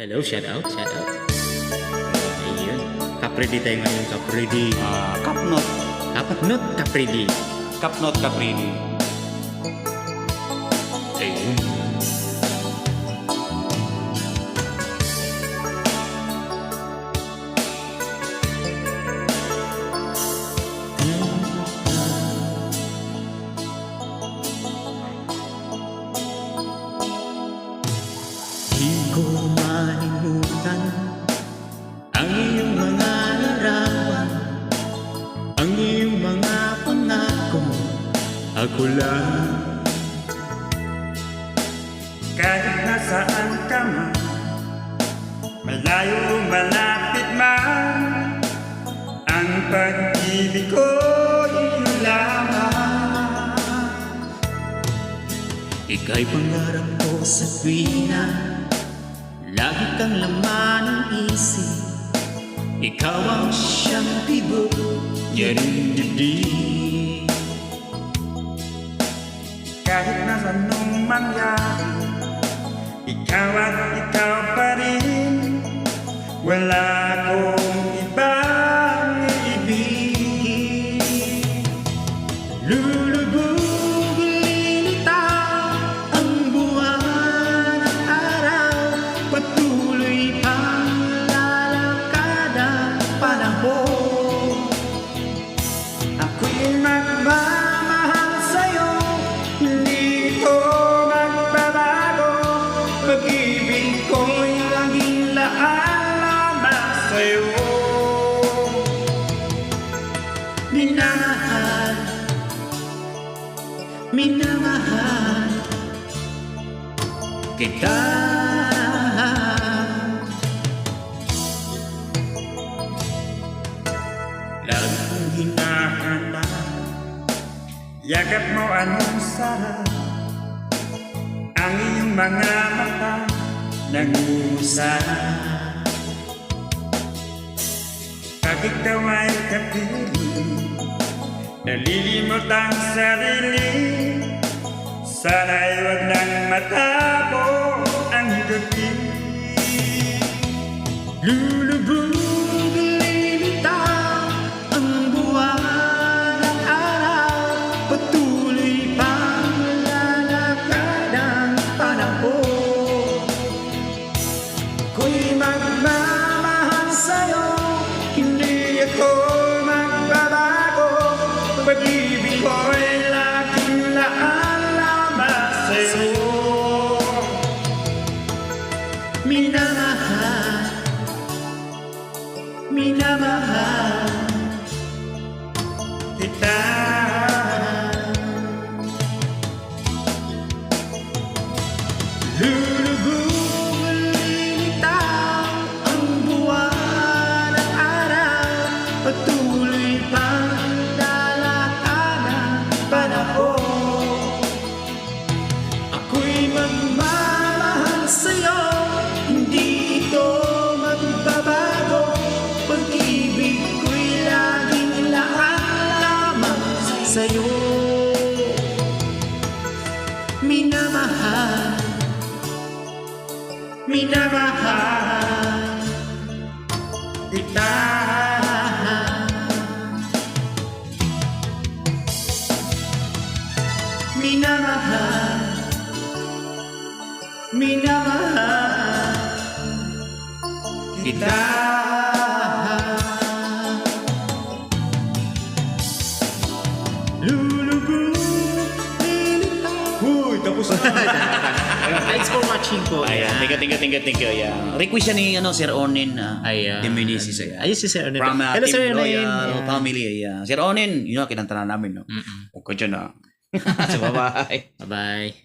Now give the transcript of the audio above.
Hello, shout out, shout out. Ayun. Kapredi tayo ngayon, kapredi. Kapnot. Kapnot, kapredi. Kapnot Caprini. Ayun. Di ko malimutan ang iyong mga larawan, ang iyong mga pangako, ako lang. Kahit nasaan ka man, malayo malapit man, ang pag-ibig ko iyo lamang. Ika'y pangarap ko sa tuwina, lagi kang laman ng isip. Ikaw ang siyang tibok, yan ang dibdib. Kahit nasa anong mangyari, ikaw at ikaw pa rin. Wala akong ibang iibig. Lulubog, lilitaw ang buwan at araw, patuloy pang lalakad ang panahon. Ako'y magmamahal sa'yo, hindi ito magbabago. Pag-ibig ko'y laging laan sa'yo. Minamahal, minamahal kita. Lagi kong hinahanap, yakap mo anong sarap. Ang iyong mga mata nag-uusap. Pag ikaw ay kapiling, nalilimot ang sarili. Sana'y wag nang matabo ang gabi. Lulubog, lilitaw ang buwan at araw, patuloy pang lalakad ang panahon. Ako'y magmamahal sa'yo, hindi ako magbabago. Pag-ibig ko'y laging laan lamang sa'yo. Minamahal, minamahal Kita lulubog, lilitaw ang buwan at araw, patuloy pang lalakad ang panahon. Ako'y magmamahal sa'yo, hindi ito magbabago. Pag-ibig ko'y laging laan lamang sa'yo. Minamahal, minamahal kita minamahal, minamahal kita. Lulubog, lilitaw. Uy, tapos na. Thanks for watching po. Ayan, thank you. Ayan. Request siya ni Sir Onin Ayan. Diminis sa'yo. Ayun si Sir Onin. From Hello, Team Sir Onin. Loyal Family. Ayan. Sir Onin, yun ang kinanta na namin. No? Huwag ka dyan na. So, bye-bye. Bye-bye.